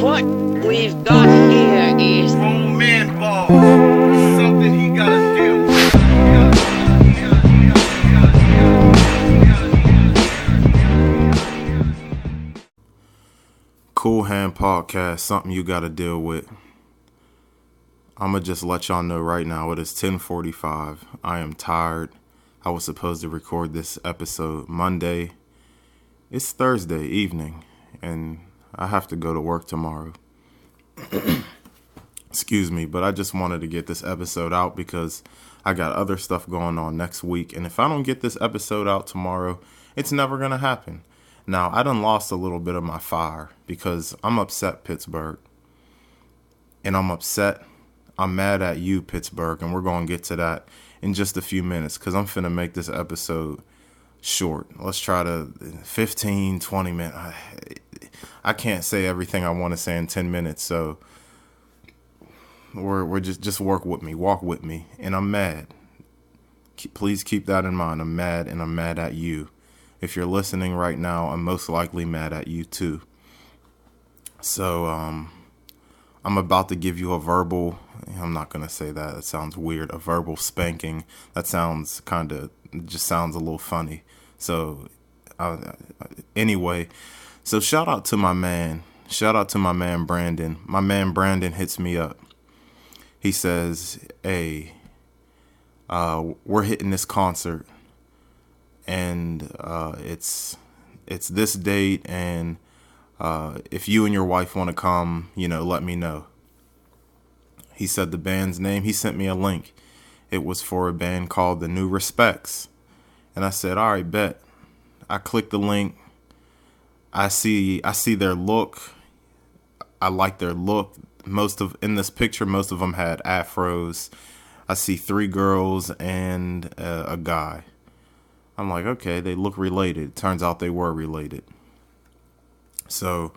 What we've got here is Grown man ball. Something he gotta deal with. Cool Hand Podcast, something you gotta deal with. I'ma just let y'all know right now, it is 10:45. I am tired. I was supposed to record this episode Monday. It's Thursday evening, and I have to go to work tomorrow. Excuse me, but I just wanted to get this episode out because I got other stuff going on next week, and if I don't get this episode out tomorrow, it's never gonna happen. Now, I done lost a little bit of my fire because I'm upset, Pittsburgh. And I'm upset. I'm mad at you, Pittsburgh, and we're going to get to that in just a few minutes because I'm finna make this episode short. Let's try to 15, 20 minutes. I can't say everything I want to say in 10 minutes, so we're just walk with me, and I'm mad. Please keep that in mind. I'm mad, and I'm mad at you. If you're listening right now, I'm most likely mad at you too. So, I'm about to give you a verbal, I'm not going to say that. It sounds weird. A verbal spanking. That sounds just sounds a little funny. So, anyway, so shout out to my man. Shout out to my man, Brandon. My man, Brandon hits me up. He says, hey, we're hitting this concert. And it's this date, and if you and your wife want to come, let me know. He said the band's name. He sent me a link. It was for a band called The New Respects. And I said, all right, bet. I clicked the link. I see their look. I like their look. In this picture, most of them had afros. I see 3 girls and a guy. I'm like, okay, they look related. Turns out they were related. So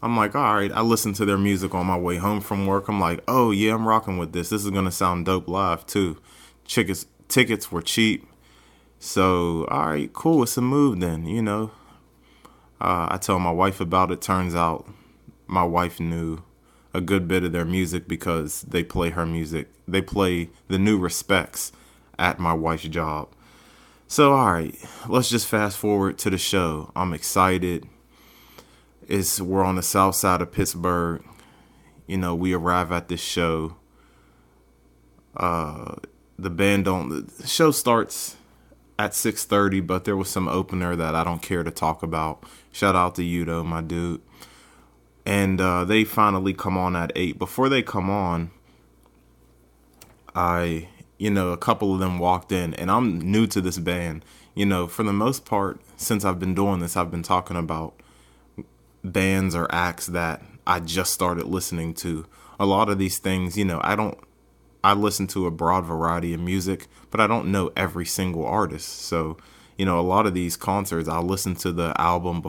I'm like, all right. I listened to their music on my way home from work. I'm like, oh, yeah, I'm rocking with this. This is going to sound dope live, too. Tickets were cheap. So, all right, cool. It's a move then, I told my wife about it. Turns out my wife knew a good bit of their music because they play her music. They play The New Respects at my wife's job. So, all right, let's just fast forward to the show. I'm excited. We're on the south side of Pittsburgh. We arrive at this show. The show starts at 6:30, but there was some opener that I don't care to talk about. Shout out to you, though, my dude. And they finally come on at 8. Before they come on, a couple of them walked in, and I'm new to this band. For the most part, since I've been doing this, I've been talking about bands or acts that I just started listening to. A lot of these things, I listen to a broad variety of music, but I don't know every single artist. So, a lot of these concerts, I'll listen to the album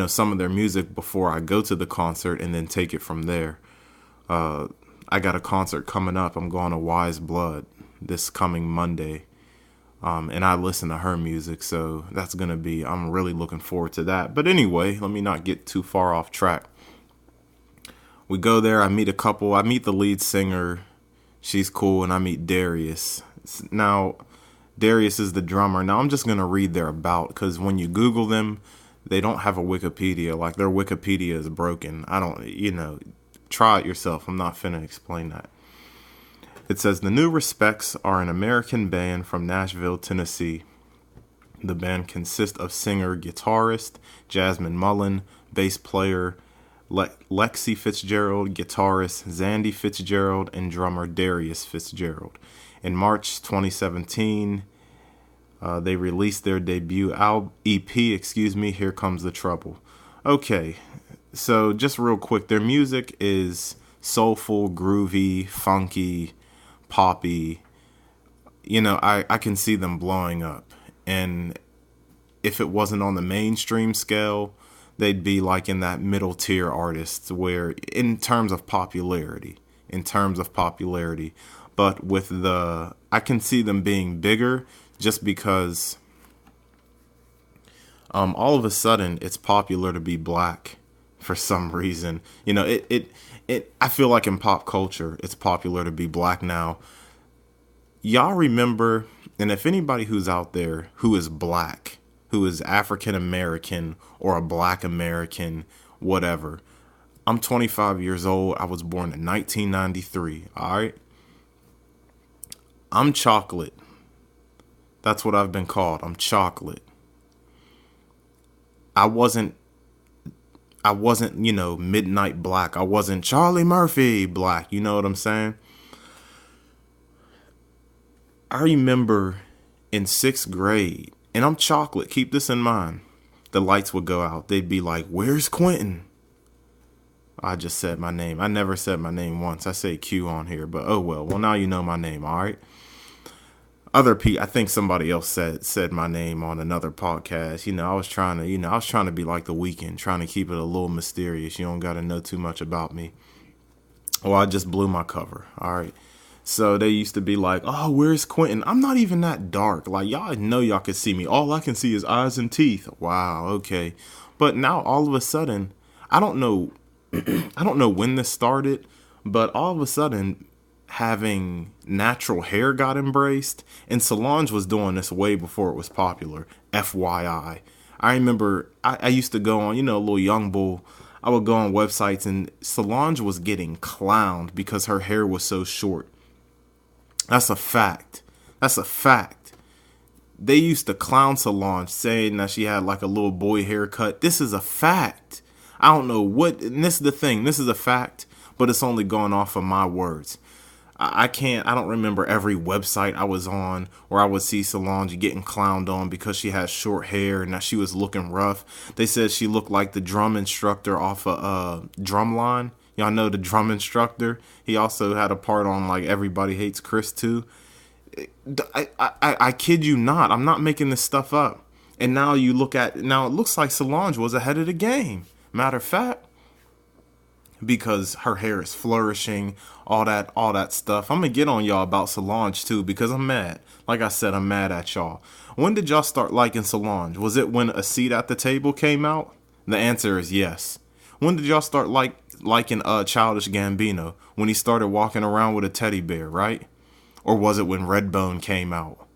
some of their music before I go to the concert and then take it from there. I got a concert coming up. I'm going to Wise Blood this coming Monday. And I listen to her music, so I'm really looking forward to that. But anyway, let me not get too far off track. We go there, I meet the lead singer, she's cool, and I meet Darius. Now, Darius is the drummer. Now, I'm just going to read their about, because when you Google them, they don't have a Wikipedia. Like, their Wikipedia is broken. Try it yourself. I'm not finna explain that. It says, The New Respects are an American band from Nashville, Tennessee. The band consists of singer-guitarist Jasmine Mullen, bass player Lexi Fitzgerald, guitarist Zandy Fitzgerald, and drummer Darius Fitzgerald. In March 2017, they released their debut EP, Here Comes the Trouble. Okay, so just real quick, their music is soulful, groovy, funky, poppy. I can see them blowing up. And if it wasn't on the mainstream scale, they'd be like in that middle tier artists where in terms of popularity. But I can see them being bigger just because all of a sudden it's popular to be black, for some reason. You know, I feel like in pop culture, it's popular to be black now. Y'all remember, and if anybody who's out there who is black, who is African American or a black American, whatever. I'm 25 years old. I was born in 1993. All right. I'm chocolate. That's what I've been called. I'm chocolate. I wasn't, midnight black. I wasn't Charlie Murphy black. You know what I'm saying? I remember in 6th grade, and I'm chocolate. Keep this in mind. The lights would go out. They'd be like, "Where's Quentin?" I just said my name. I never said my name once. I say Q on here, but oh well. Well, now you know my name, all right? I think somebody else said my name on another podcast. I was trying to be like The Weeknd, trying to keep it a little mysterious. You don't got to know too much about me. Well, I just blew my cover, all right? So they used to be like, "Oh, where's Quentin?" I'm not even that dark. Like, y'all know y'all can see me. All I can see is eyes and teeth. Wow, okay. But now all of a sudden, I don't know when this started, but all of a sudden having natural hair got embraced, and Solange was doing this way before it was popular. FYI. I remember I used to go on, a little young bull. I would go on websites and Solange was getting clowned because her hair was so short. That's a fact. That's a fact. They used to clown Solange saying that she had like a little boy haircut. This is a fact. I don't know and this is the thing. This is a fact, but it's only going off of my words. I don't remember every website I was on where I would see Solange getting clowned on because she had short hair and that she was looking rough. They said she looked like the drum instructor off of Drumline. Y'all know the drum instructor. He also had a part on like Everybody Hates Chris too. I kid you not. I'm not making this stuff up. And now it looks like Solange was ahead of the game. Matter of fact, because her hair is flourishing, all that stuff. I'm gonna get on y'all about Solange too because I'm mad. Like I said, I'm mad at y'all. When did y'all start liking Solange? Was it when A Seat at the Table came out? The answer is yes. When did y'all start liking Childish Gambino? When he started walking around with a teddy bear, right? Or was it when Redbone came out?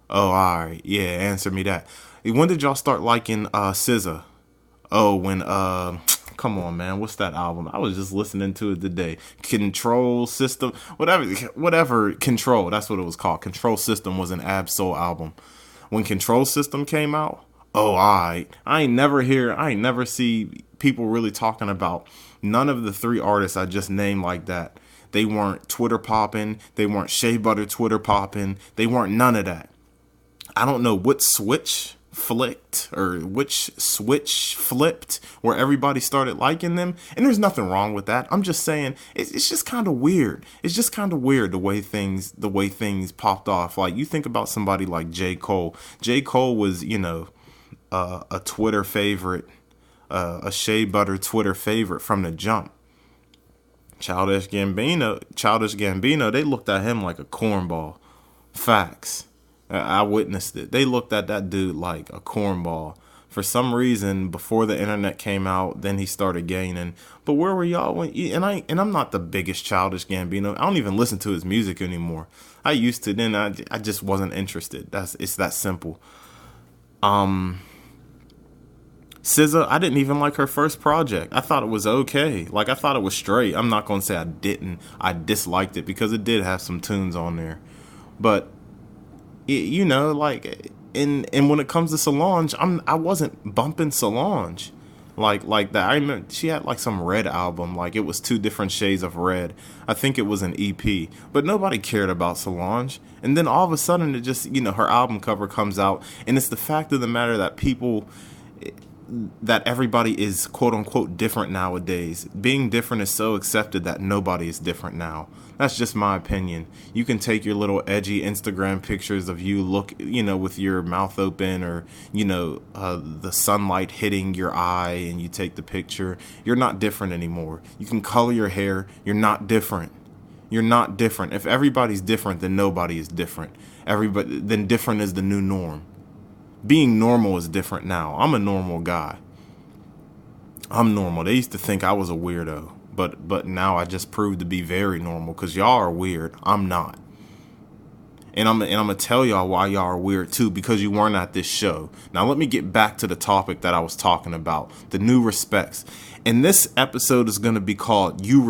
Oh, alright. Yeah, answer me that. When did y'all start liking SZA? Oh, when come on, man, what's that album? I was just listening to it today. Control System, whatever. Control, that's what it was called. Control System was an Ab-Soul album. When Control System came out, oh, I ain't never see people really talking about none of the 3 artists I just named like that. They weren't Twitter popping. They weren't Shea Butter Twitter popping. They weren't none of that. I don't know what switch flipped where everybody started liking them, and there's nothing wrong with that. I'm just saying it's just kind of weird. It's just kind of weird the way things popped off. Like, you think about somebody like J. Cole. J. Cole was a Twitter favorite, a Shea Butter Twitter favorite from the jump. Childish Gambino, they looked at him like a cornball. Facts. I witnessed it. They looked at that dude like a cornball. For some reason, before the internet came out, then he started gaining. But where were y'all when? And I'm not the biggest Childish Gambino. I don't even listen to his music anymore. I used to. Then I just wasn't interested. It's that simple. SZA, I didn't even like her first project. I thought it was okay. Like, I thought it was straight. I'm not gonna say I didn't. I disliked it because it did have some tunes on there. But and when it comes to Solange, I wasn't bumping Solange like that. I remember she had like some red album, like it was 2 different shades of red. I think it was an EP, but nobody cared about Solange. And then all of a sudden, it just her album cover comes out, and it's the fact of the matter that everybody is quote unquote different nowadays. Being different is so accepted that nobody is different now. That's just my opinion. You can take your little edgy Instagram pictures of you with your mouth open, or the sunlight hitting your eye, and you take the picture. You're not different anymore. You can color your hair. You're not different. You're not different. If everybody's different, then nobody is different. Then different is the new norm. Being normal is different now. I'm a normal guy. I'm normal. They used to think I was a weirdo, but now I just proved to be very normal because y'all are weird. I'm not. And I'm gonna tell y'all why y'all are weird too, because you weren't at this show. Now let me get back to the topic that I was talking about, the new respects. And this episode is gonna be called You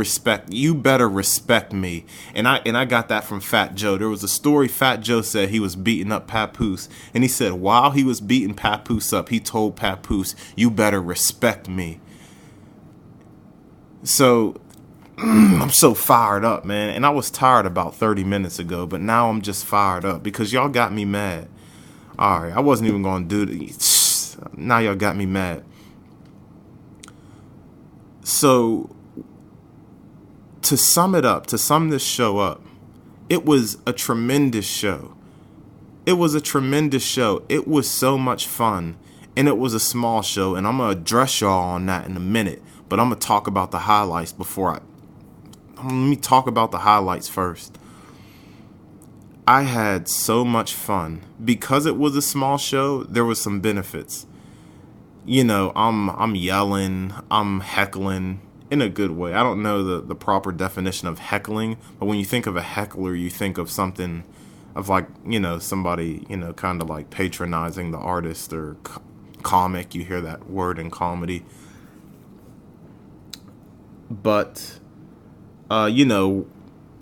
Better Respect Me. And I got that from Fat Joe. There was a story Fat Joe said he was beating up Papoose, and he said while he was beating Papoose up, he told Papoose, "You better respect me." So I'm so fired up, man. And I was tired about 30 minutes ago, but now I'm just fired up because y'all got me mad. All right, I wasn't even going to do this. Now y'all got me mad. So to sum it up, to sum this show up, it was a tremendous show. It was a tremendous show. It was so much fun. And it was a small show. And I'm going to address y'all on that in a minute. But I'm going to talk about the highlights let me talk about the highlights first. I had so much fun. Because it was a small show, there was some benefits. You know, I'm yelling, I'm heckling in a good way. I don't know the proper definition of heckling, but when you think of a heckler, you think of something of like, you know, somebody, you know, kind of like patronizing the artist or comic. You hear that word in comedy. But you know,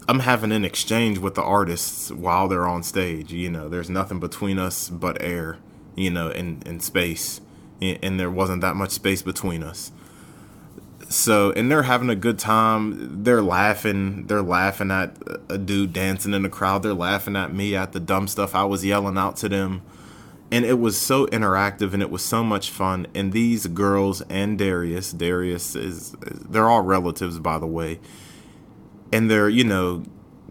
I'm having an exchange with the artists while they're on stage. You know, there's nothing between us but air, you know, and space. And there wasn't that much space between us. So, and they're having a good time. They're laughing. They're laughing at a dude dancing in the crowd. They're laughing at me at the dumb stuff I was yelling out to them. And it was so interactive and it was so much fun. And these girls and Darius they're all relatives, by the way. And they're, you know,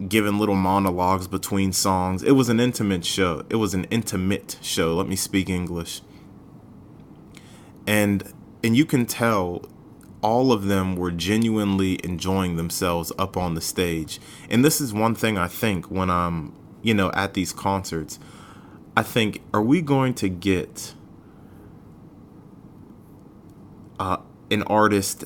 giving little monologues between songs. It was an intimate show. It was an intimate show. Let me speak English. And you can tell all of them were genuinely enjoying themselves up on the stage. And this is one thing I think when I'm, you know, at these concerts. I think, are we going to get an artist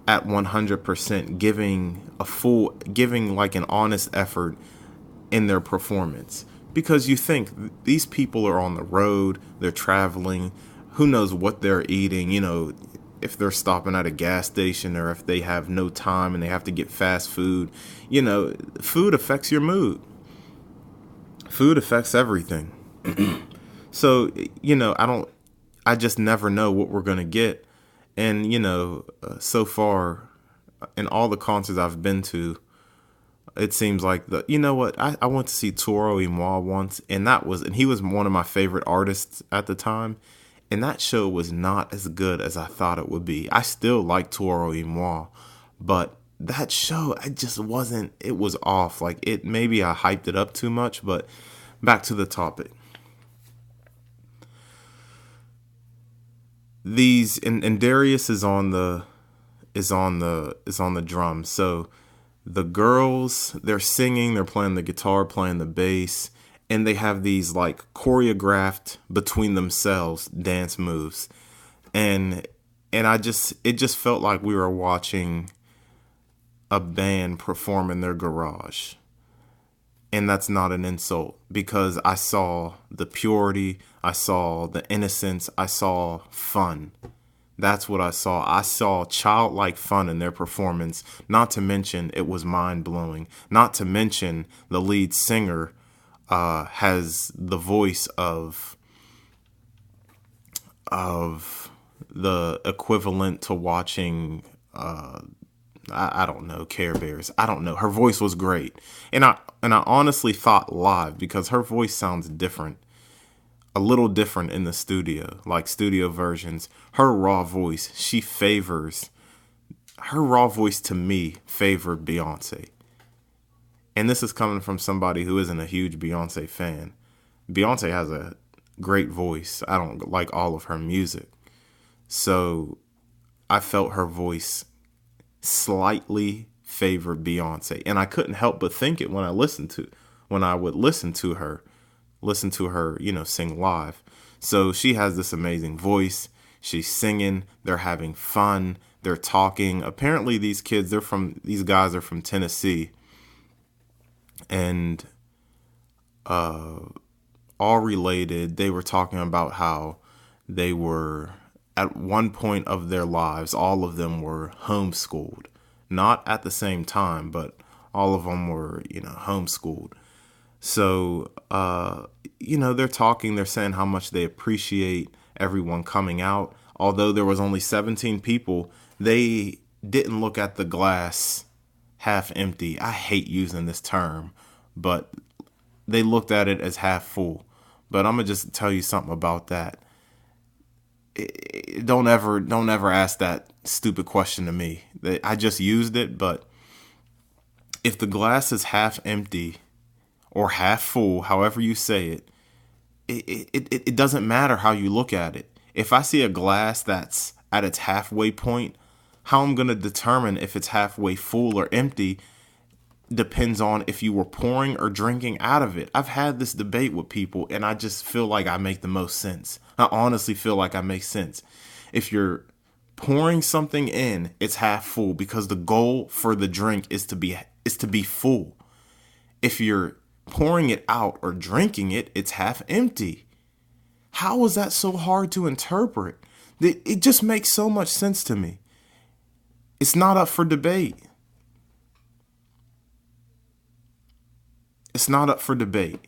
at 100% giving like an honest effort in their performance? Because you think these people are on the road, they're traveling, who knows what they're eating, you know, if they're stopping at a gas station or if they have no time and they have to get fast food. You know, food affects your mood. Food affects everything. So, you know, I just never know what we're going to get. And, you know, so far in all the concerts I've been to, it seems like you know what, I went to see Toro y Moi once, and he was one of my favorite artists at the time. And that show was not as good as I thought it would be. I still like Toro y Moi, but that show, it was off. Like maybe I hyped it up too much, but back to the topic. And Darius is on the drums. So the girls, they're singing, they're playing the guitar, playing the bass, and they have these like choreographed between themselves dance moves. And it just felt like we were watching a band perform in their garage. And that's not an insult, because I saw the purity, I saw the innocence, I saw fun. That's what I saw. I saw childlike fun in their performance. Not to mention, it was mind-blowing. Not to mention, the lead singer has the voice of the equivalent to watching I don't know, Care Bears. I don't know. Her voice was great. And I honestly thought live, because her voice sounds different. A little different in the studio, like studio versions. Her raw voice to me favored Beyonce. And this is coming from somebody who isn't a huge Beyonce fan. Beyonce has a great voice. I don't like all of her music. So I felt her voice slightly favored Beyonce. And I couldn't help but think it when I would listen to her, you know, sing live. So she has this amazing voice. She's singing. They're having fun. They're talking. Apparently, these guys are from Tennessee, and all related. They were talking about how they were, at one point of their lives, all of them were homeschooled. Not at the same time, but all of them were, homeschooled. So, they're talking, they're saying how much they appreciate everyone coming out. Although there was only 17 people, they didn't look at the glass half empty. I hate using this term, but they looked at it as half full. But I'm going to just tell you something about that. Don't ever ask that stupid question to me. I just used it, but if the glass is half empty or half full, however you say it, it doesn't matter how you look at it. If I see a glass that's at its halfway point, how I'm going to determine if it's halfway full or empty depends on if you were pouring or drinking out of it. I've had this debate with people, and I just feel like I make the most sense. I honestly feel like I make sense. If you're pouring something in, it's half full because the goal for the drink is to be full. If you're pouring it out or drinking it, it's half empty. How is that so hard to interpret? It just makes so much sense to me. It's not up for debate. It's not up for debate.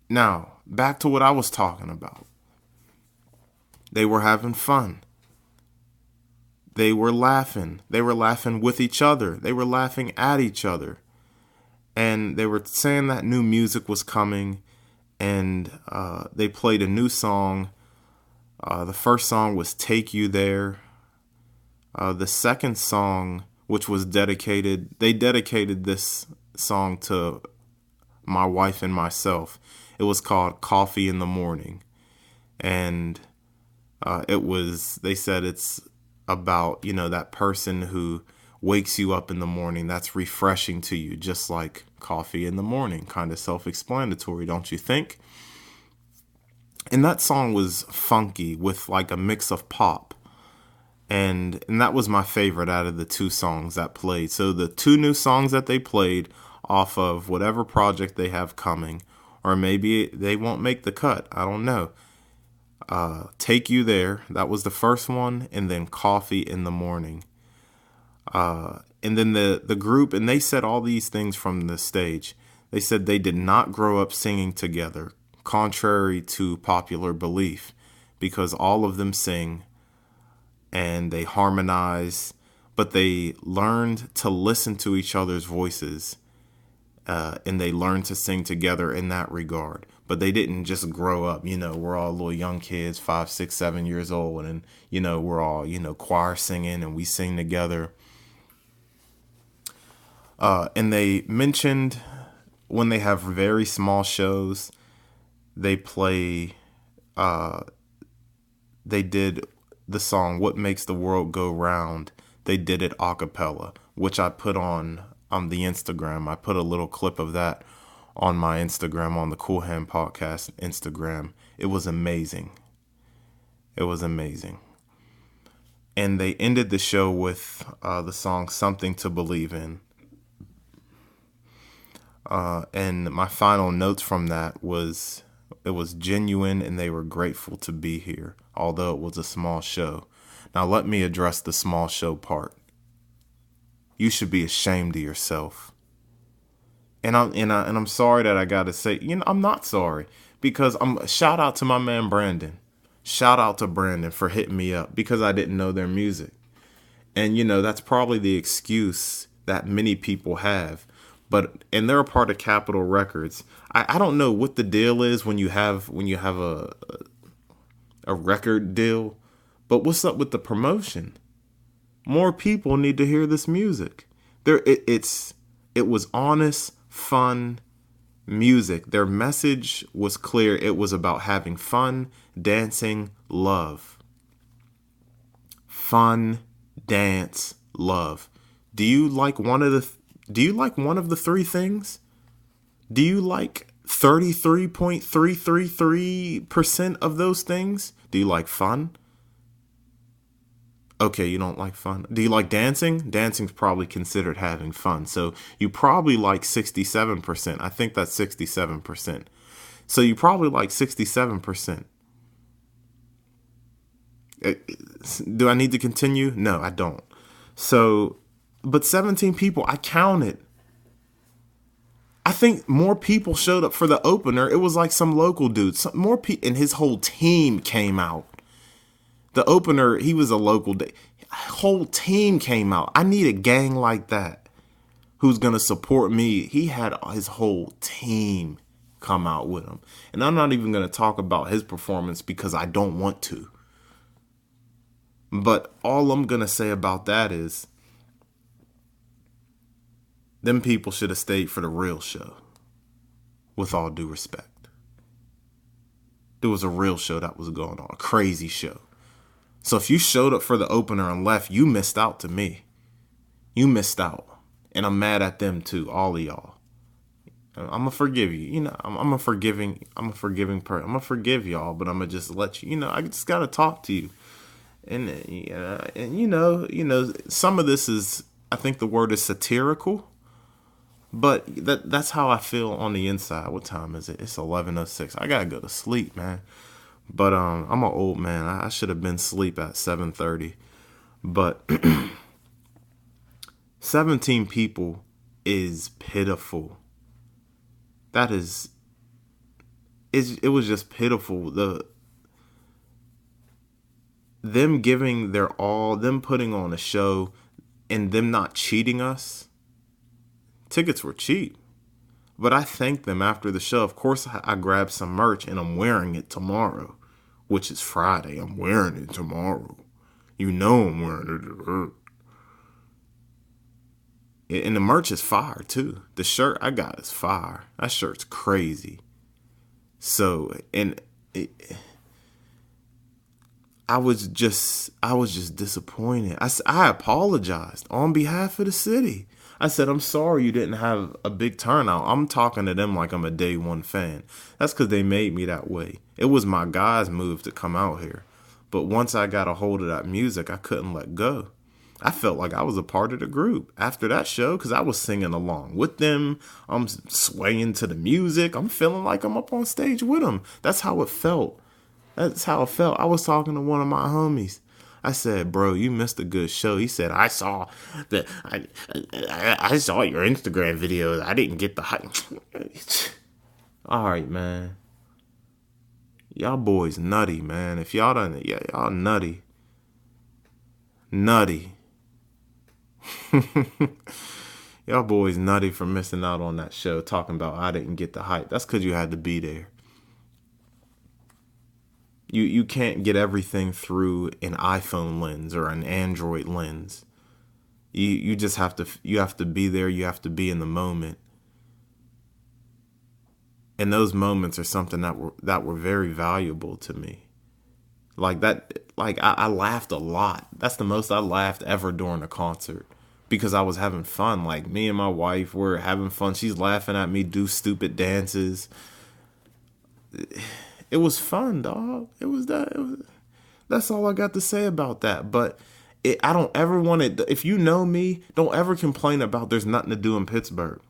Now, back to what I was talking about. They were having fun. They were laughing. They were laughing with each other. They were laughing at each other. And they were saying that new music was coming. And they played a new song. The first song was Take You There. The second song, which was they dedicated this song to my wife and myself. It was called Coffee in the Morning. And they said it's about, that person who wakes you up in the morning. That's refreshing to you, just like coffee in the morning. Kind of self-explanatory, don't you think? And that song was funky with like a mix of pop. And that was my favorite out of the two songs that played. So the two new songs that they played off of whatever project they have coming, or maybe they won't make the cut, I don't know. Take You There, that was the first one, and then Coffee in the Morning. And then the group, and they said all these things from the stage. They said they did not grow up singing together, contrary to popular belief, because all of them sing and they harmonize, but they learned to listen to each other's voices, and they learned to sing together in that regard. But they didn't just grow up, we're all little young kids, 5, 6, 7 years old, and, we're all, choir singing and we sing together. And they mentioned when they have very small shows, they play, they did the song What Makes the World Go Round. They did it a cappella, which I put on the Instagram. I put a little clip of that on my Instagram, on the Cool Hand Podcast Instagram. It was amazing. It was amazing. And they ended the show with the song Something to Believe In. And my final notes from that was, it was genuine and they were grateful to be here, although it was a small show. Now let me address the small show part. You should be ashamed of yourself. And I'm sorry that I got to say, I'm not sorry, because shout out to my man Brandon. Shout out to Brandon for hitting me up because I didn't know their music. And that's probably the excuse that many people have. And they're a part of Capitol Records. I don't know what the deal is when you have a record deal, but what's up with the promotion? More people need to hear this music. It was honest, fun music. Their message was clear. It was about having fun, dancing, love. Fun, dance, love. Do you like one of the three things? Do you like 33.333% of those things. Do you like fun? Okay, you don't like fun. Do you like dancing? Dancing's probably considered having fun. So you probably like 67%. I think that's 67%. So you probably like 67%. Do I need to continue? No, I don't. So, but 17 people, I counted. I think more people showed up for the opener. It was like some local dude. More people, and his whole team came out. The opener, he was a local. Whole team came out. I need a gang like that who's gonna support me. He had his whole team come out with him, and I'm not even gonna talk about his performance because I don't want to. But all I'm gonna say about that is, them people should have stayed for the real show. With all due respect, there was a real show that was going on, a crazy show. So if you showed up for the opener and left, you missed out to me. You missed out. And I'm mad at them too, all of y'all. I'm gonna forgive you. You know, I'm a forgiving person. I'm gonna forgive y'all, but I'm gonna just let you, I just gotta talk to you. And some of this is, I think the word is satirical, but that's how I feel on the inside. What time is it? It's 11:06. I gotta go to sleep, man. But I'm an old man. I should have been asleep at 7:30. But 17 people is pitiful. It was just pitiful. Them giving their all, them putting on a show, and them not cheating us. Tickets were cheap. But I thanked them after the show. Of course, I grabbed some merch, and I'm wearing it tomorrow, which is Friday. I'm wearing it tomorrow. I'm wearing it. And the merch is fire, too. The shirt I got is fire. That shirt's crazy. So, I was just disappointed. I apologized on behalf of the city. I said, I'm sorry you didn't have a big turnout. I'm talking to them like I'm a day one fan. That's because they made me that way. It was my guys' move to come out here. But once I got a hold of that music, I couldn't let go. I felt like I was a part of the group after that show because I was singing along with them. I'm swaying to the music. I'm feeling like I'm up on stage with them. That's how it felt. I was talking to one of my homies. I said, bro, you missed a good show. He said, I saw your Instagram videos. I didn't get the hype. All right, man. Y'all boys nutty, man. If y'all done it, y'all nutty. Nutty. Y'all boys nutty for missing out on that show, talking about I didn't get the hype. That's because you had to be there. You can't get everything through an iPhone lens or an Android lens. You just have to be there. You have to be in the moment. And those moments are something that were very valuable to me. Like that, I laughed a lot. That's the most I laughed ever during a concert because I was having fun. Like me and my wife were having fun. She's laughing at me do stupid dances. It was fun, dog. That's all I got to say about that. But I don't ever want it. If you know me, don't ever complain about there's nothing to do in Pittsburgh.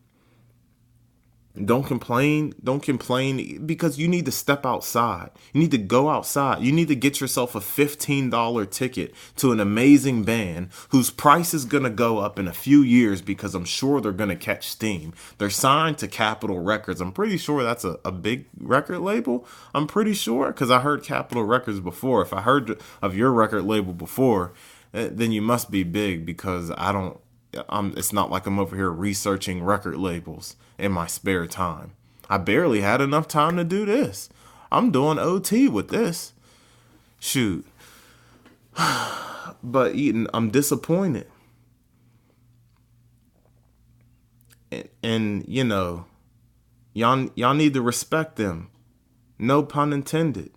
Don't complain because you need to step outside. You need to go outside. You need to get yourself a $15 ticket to an amazing band whose price is going to go up in a few years because I'm sure they're going to catch steam. They're signed to Capitol Records. I'm pretty sure that's a big record label. I'm pretty sure because I heard Capitol Records before. If I heard of your record label before, then you must be big because it's not like I'm over here researching record labels in my spare time. I barely had enough time to do this. I'm doing OT with this. Shoot. But I'm disappointed. And y'all need to respect them. No pun intended.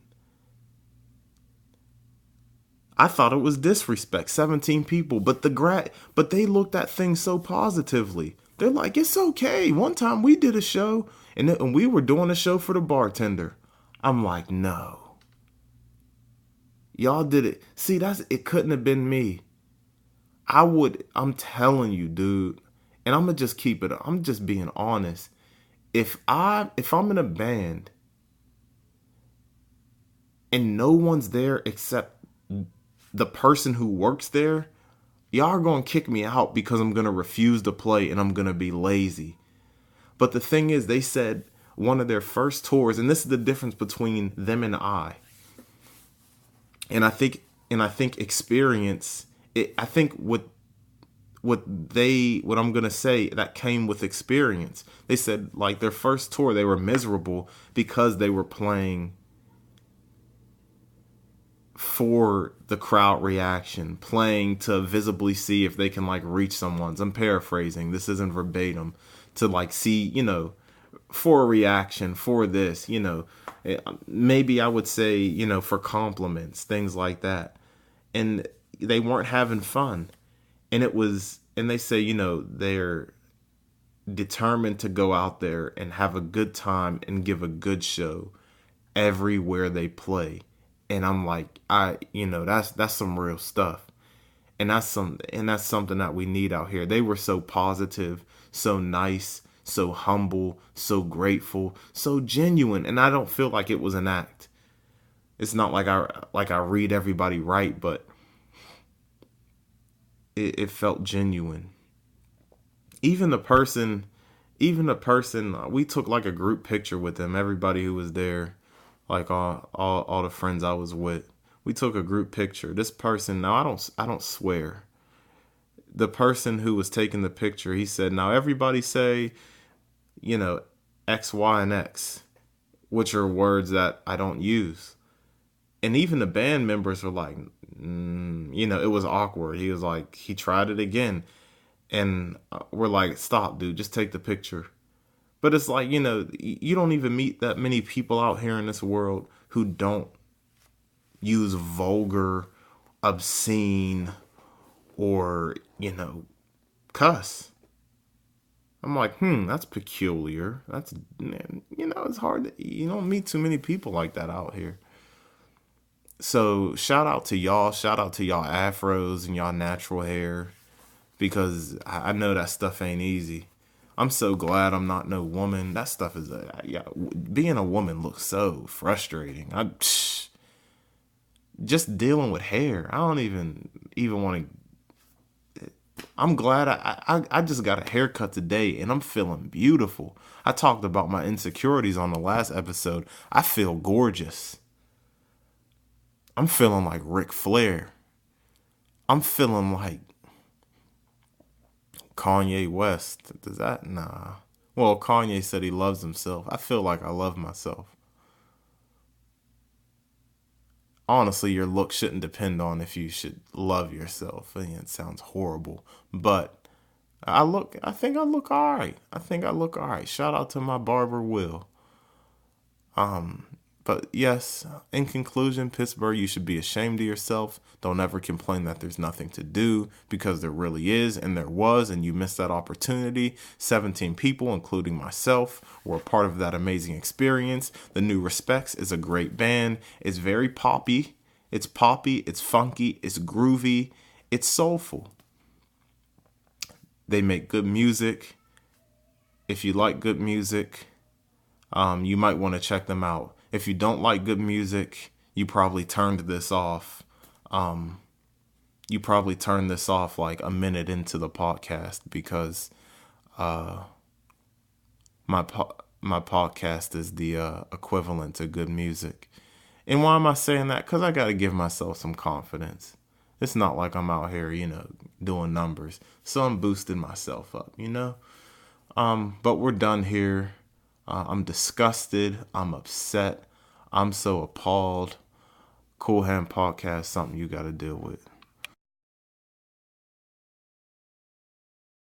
I thought it was disrespect, 17 people, but they looked at things so positively. They're like, it's okay. One time we did a show And we were doing a show for the bartender. I'm like, no. Y'all did it. See, it couldn't have been me. I'm telling you, dude. And I'm gonna just keep it. I'm just being honest. If I'm in a band and no one's there except the person who works there, y'all are gonna kick me out because I'm gonna refuse to play and I'm gonna be lazy. But the thing is, they said one of their first tours, and this is the difference between them and I. And I think experience. I think what I'm gonna say that came with experience. They said like their first tour, they were miserable because they were playing for the crowd reaction, playing to visibly see if they can like reach someone's. I'm paraphrasing. This isn't verbatim. To like see, for a reaction, for this, maybe I would say, for compliments, things like that. And they weren't having fun. And they say, they're determined to go out there and have a good time and give a good show everywhere they play. And I'm like, that's some real stuff. And that's something that we need out here. They were so positive, so nice, so humble, so grateful, so genuine. And I don't feel like it was an act. It's not like I read everybody right, but it felt genuine. Even the person, we took like a group picture with them. Everybody who was there, like all the friends I was with, we took a group picture. This person, now I don't swear. The person who was taking the picture, he said, now everybody say, X, Y, and X, which are words that I don't use. And even the band members were like, it was awkward. He was like, he tried it again. And we're like, stop, dude, just take the picture. But it's like, you don't even meet that many people out here in this world who don't use vulgar, obscene, or, cuss. I'm like, that's peculiar. That's, it's hard. You don't meet too many people like that out here. So shout out to y'all. Shout out to y'all afros and y'all natural hair. Because I know that stuff ain't easy. I'm so glad I'm not no woman. That stuff is being a woman looks so frustrating. Just dealing with hair. I don't even want to. I'm glad I just got a haircut today and I'm feeling beautiful. I talked about my insecurities on the last episode. I feel gorgeous. I'm feeling like Ric Flair. I'm feeling like Kanye West. Does that? Nah. Well, Kanye said he loves himself. I feel like I love myself. Honestly, your look shouldn't depend on if you should love yourself. It sounds horrible. But I think I look alright. Shout out to my barber, Will. But yes, in conclusion, Pittsburgh, you should be ashamed of yourself. Don't ever complain that there's nothing to do, because there really is, and there was, and you missed that opportunity. 17 people, including myself, were a part of that amazing experience. The New Respects is a great band. It's very poppy. It's funky, it's groovy, it's soulful. They make good music. If you like good music, you might want to check them out. If you don't like good music, you probably turned this off. You probably turned this off like a minute into the podcast, because my podcast is the equivalent to good music. And why am I saying that? Because I got to give myself some confidence. It's not like I'm out here, doing numbers. So I'm boosting myself up, But we're done here. I'm disgusted. I'm upset. I'm so appalled. Cool Hand Podcast, something you got to deal with.